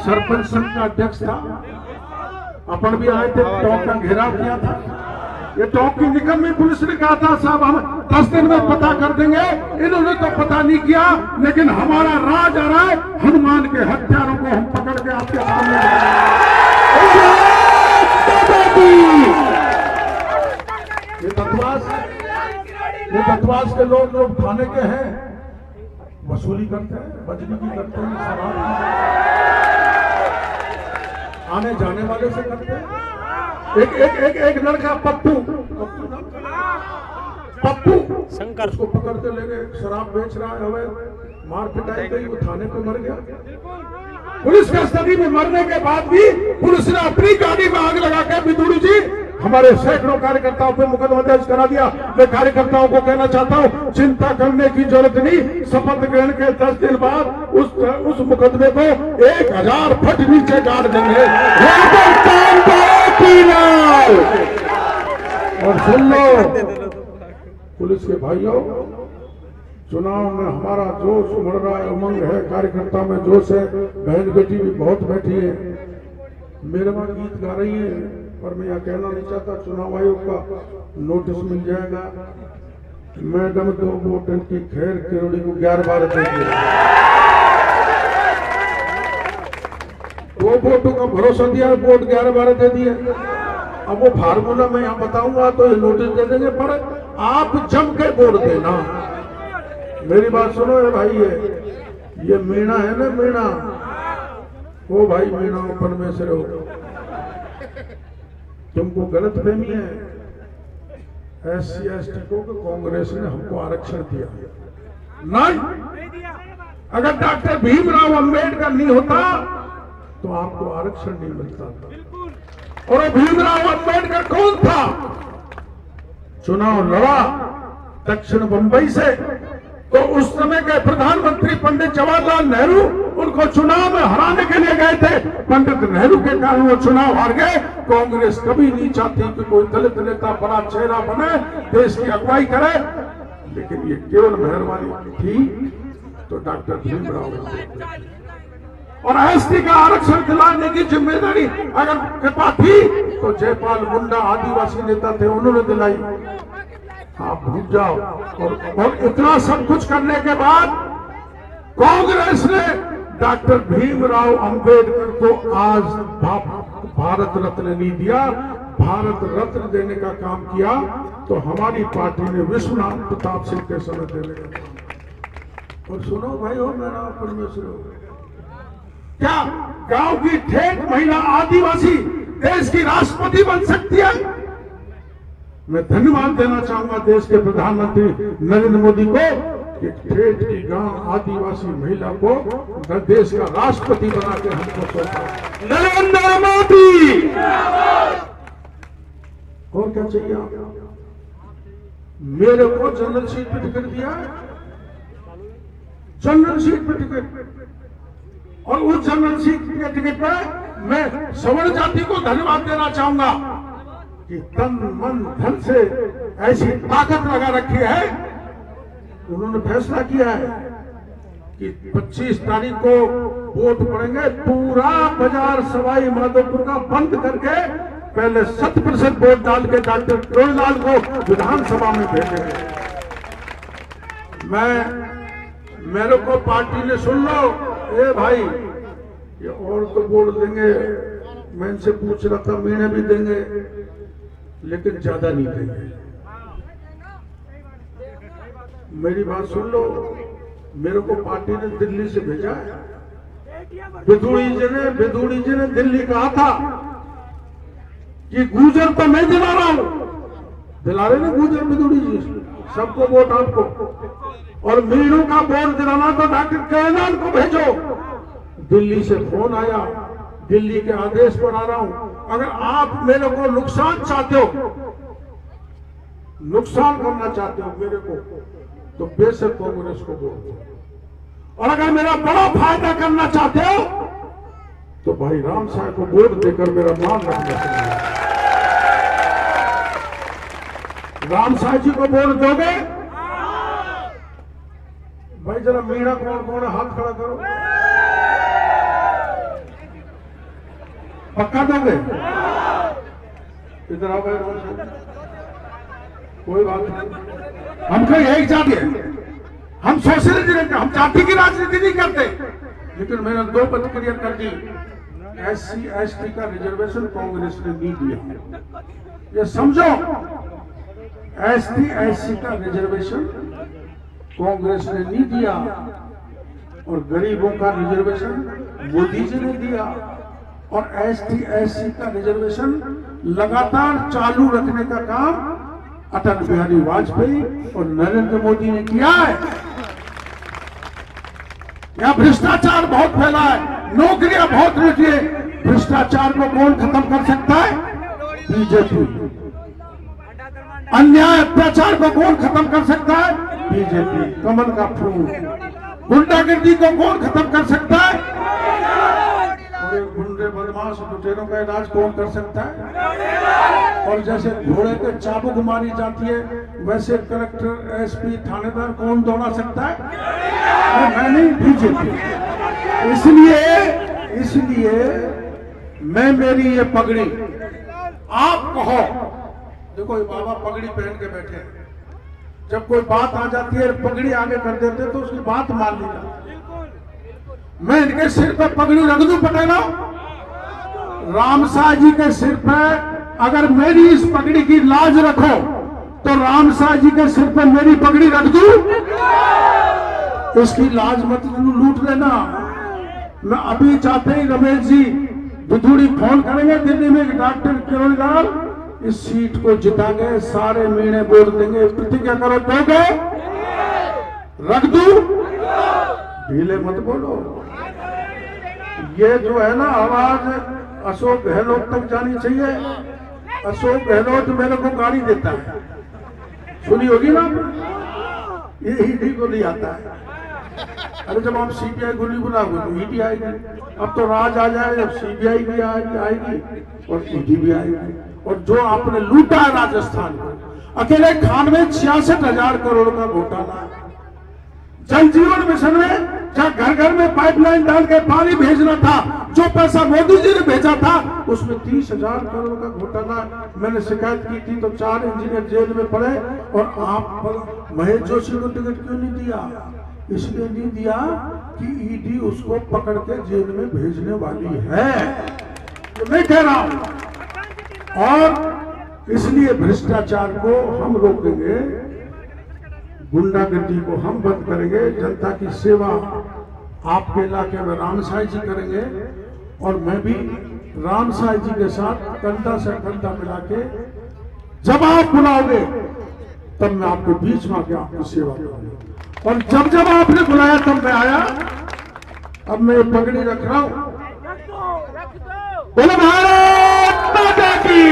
सरपंच संघ का अध्यक्ष था, अपन भी आए थे, टॉप का घेराव किया था। ये टॉप की निकम्मी पुलिस ने कहा था साहब हम 10 दिन में पता कर देंगे, इन्होंने तो पता नहीं किया, लेकिन हमारा राज आ रहा है, हनुमान के हत्यारों को हम पकड़ के आपके सामने ये बदमाश के लोग थाने के हैं, वसूली करते हैं, बजनी करते हैं, शराब आने जाने वाले से करते हैं। एक लड़का पप्पू शंकर, उसको पकड़ के ले गए, शराब बेच रहा है, मार पिटाई गई, वो थाने पे मर गया। पुलिस कस्टडी में मरने के बाद भी पुलिस ने अपनी गाड़ी में आग लगा के बिदुड़ी जी हमारे सैकड़ों कार्यकर्ताओं पे मुकदमा दर्ज करा दिया। मैं कार्यकर्ताओं को कहना चाहता हूं, चिंता करने की जरूरत नहीं, शपथ ग्रहण के 10 दिन बाद उस मुकदमे को 1000 फुट नीचे गाड़ देंगे। और सुन लो पुलिस के भाइयों, चुनाव में हमारा जोश उमड़ रहा है, उमंग है, कार्यकर्ता में जोश है, बहन बेटी भी बहुत बैठी है, मेरे वहां गीत गा रही है, पर मैं यह कहना नहीं चाहता, चुनाव आयोग का नोटिस मिल जाएगा, मैडम 2 वोट की खैर किरोड़ी को 11-12 दे दिया, 2 वोटों का भरोसा दिया, वोट 11-12 दे दिए। अब वो फार्मूला मैं यहाँ बताऊंगा तो ये नोटिस दे देंगे, पर आप जम के वोट देना। मेरी बात सुनो है भाई, ये मीणा है ना, मीणा, ओ भाई मीणा ओपन में से रहो, तुमको गलत फहमी है SC/ST को कि कांग्रेस ने हमको आरक्षण दिया, नहीं। अगर डॉक्टर भीमराव अंबेडकर नहीं होता तो आपको आरक्षण नहीं मिलता था। और भीमराव अंबेडकर कौन था? चुनाव लड़ा दक्षिण बंबई से, तो उस समय के प्रधानमंत्री पंडित जवाहरलाल नेहरू उनको चुनाव में हराने के लिए गए थे। पंडित नेहरू के कारण वो चुनाव हार गए। कांग्रेस कभी नहीं चाहती कि कोई दलित नेता बड़ा चेहरा बने, देश की अगुवाई करे, लेकिन ये केवल मेहरबानी थी तो डॉक्टर भीमराव और ST का आरक्षण दिलाने की जिम्मेदारी अगर कृपा थी तो जयपाल मुंडा आदिवासी नेता थे, उन्होंने दिलाई। आप भूल जाओ। और इतना सब कुछ करने के बाद कांग्रेस ने डॉक्टर भीमराव अंबेडकर को आज भारत रत्न नहीं दिया, भारत रत्न देने का काम किया तो हमारी पार्टी ने विश्वनाथ प्रताप सिंह के समय देने का काम। और सुनो भाई हो, मेरा परमेश्वर, क्या गांव की ठेठ महिला आदिवासी देश की राष्ट्रपति बन सकती है? मैं धन्यवाद देना चाहूंगा देश के प्रधानमंत्री नरेंद्र मोदी को कि ठेठ की गांव आदिवासी महिला को देश का राष्ट्रपति बना के हमको सौंपा। नरेंद्र मोदी। और क्या चाहिए आपको? मेरे को जनरल सीट पे टिकट दिया, जनरल सीट पे टिकट, और उस जनरल सीट के टिकट पर मैं सवर्ण जाति को धन्यवाद देना चाहूंगा कि तन मन धन से ऐसी ताकत लगा रखी है। उन्होंने फैसला किया है कि 25 तारीख को वोट पड़ेंगे, पूरा बाजार सवाई माधोपुर का बंद करके पहले 100% वोट डाल के डॉक्टर किरोड़ीलाल को विधानसभा में भेजेंगे। मेरे को पार्टी ने सुन लो, ए भाई ये और तो बोल देंगे, मैं इनसे पूछ रहा था, महीने भी देंगे लेकिन ज्यादा नहीं देंगे। मेरी बात सुन लो, मेरे को पार्टी ने दिल्ली से भेजा है। बिदुड़ी जी ने दिल्ली कहा था कि गुजर तो मैं दिला रहा हूं, दिला रहे ना गुजर बिदुड़ी जी, सबको वोट आपको, और मीणू का वोट दिलाना तो डॉक्टर केजरीवाल को भेजो। दिल्ली से फोन आया, दिल्ली के आदेश पर आ रहा हूं, अगर आप मेरे को नुकसान चाहते हो, नुकसान करना चाहते हो मेरे को, तो बेशक कांग्रेस को वोट दो, और अगर मेरा बड़ा फायदा करना चाहते हो तो भाई राम साहब को वोट देकर मेरा नाम रखना चाहिए। राम साहब जी को वोट दोगे? भाई जरा मीणा कौन कौन है, हाथ खड़ा करो। पक्का दोगे? इधर आओ भाई, कोई बात नहीं, हमको एक जाति है, हम सोशलिज्म नहीं, हम जाति की राजनीति नहीं करते। लेकिन मैंने 2 बात क्लियर कर दी, SC ST का रिजर्वेशन कांग्रेस ने नहीं दिया, ये समझो। ST SC का रिजर्वेशन कांग्रेस ने नहीं दिया, और गरीबों का रिजर्वेशन मोदी जी ने दिया, और ST SC का रिजर्वेशन लगातार चालू रखने का काम अटल बिहारी वाजपेयी और नरेंद्र मोदी ने किया है। यहाँ भ्रष्टाचार बहुत फैला है, नौकरियां बहुत रुकी है, भ्रष्टाचार को कौन खत्म कर सकता है? बीजेपी। अन्याय अत्याचार को कौन खत्म कर सकता है? बीजेपी, कमल का फूल। गुंडागर्दी को कौन खत्म कर सकता है? और गुंडे बदमाश लुटेरों का इलाज कौन कर सकता है? और जैसे घोड़े के चाबुक मारी जाती है, वैसे कलेक्टर, SP, थानेदार कौन दौड़ा सकता है? मैं नहीं, बीजेपी। इसलिए मैं, मेरी ये पगड़ी, आप कहो, देखो ये बाबा पगड़ी पहन के बैठे हैं, जब कोई बात आ जाती है पगड़ी आगे कर देते तो उसकी बात मान ली जाती। मैं इनके सिर पर पगड़ी रख दूं पटेला? रामशाह जी के सिर पर अगर मेरी इस पगड़ी की लाज रखो तो रामशाह जी के सिर पर मेरी पगड़ी रख दूं? इसकी लाज मत लूट लेना। मैं अभी चाहते ही रमेश जी दुधुड़ी फोन करेंगे दिल्ली में, डॉक्टर केजरीवाल इस सीट को जिता के सारे मीणे बोल देंगे, प्रतिज्ञा करो, दोगे? रख दूं? ढीले मत बोलो। ये जो है ना आवाज अशोक गहलोत तक जानी चाहिए। अशोक गहलोत मेरे को गाड़ी देता है, सुनी होगी ना, ये ईडी को नहीं आता है। अरे जब आप CBI को नहीं बुलाओगे तो ईडी आएगी। अब तो राज आ जाए, जब CBI भी आएगी और ईडी भी आएगी। और जो आपने लूटा है राजस्थान को, अकेले खान में 66,000 करोड़ का घोटाला, जल जीवन मिशन में जहाँ घर घर में पाइपलाइन डाल के पानी भेजना था, जो पैसा मोदी जी ने भेजा था, उसमें 30,000 करोड़ का घोटाला। मैंने शिकायत की थी तो 4 इंजीनियर जेल में पड़े, और आप महेश जोशी को टिकट क्यों नहीं दिया? इसलिए नहीं दिया कि ईडी उसको पकड़ के जेल में भेजने वाली है, तो मैं कह रहा हूं। और इसलिए भ्रष्टाचार को हम रोकेंगे, गुंडागर्दी को हम बंद करेंगे, जनता की सेवा आपके इलाके में रामशाह जी करेंगे, और मैं भी रामशाह जी के साथ कंधा से कंधा मिला के, जब आप बुलाओगे तब मैं आपके बीच में आके आपकी सेवा करूंगा। और जब जब आपने बुलाया तब मैं आया। अब मैं पगड़ी रख रहा हूं, बोलो भारत माता की,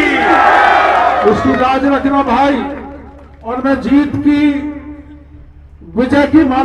उसकी लाज रखना भाई। और मैं जीत की, विजय की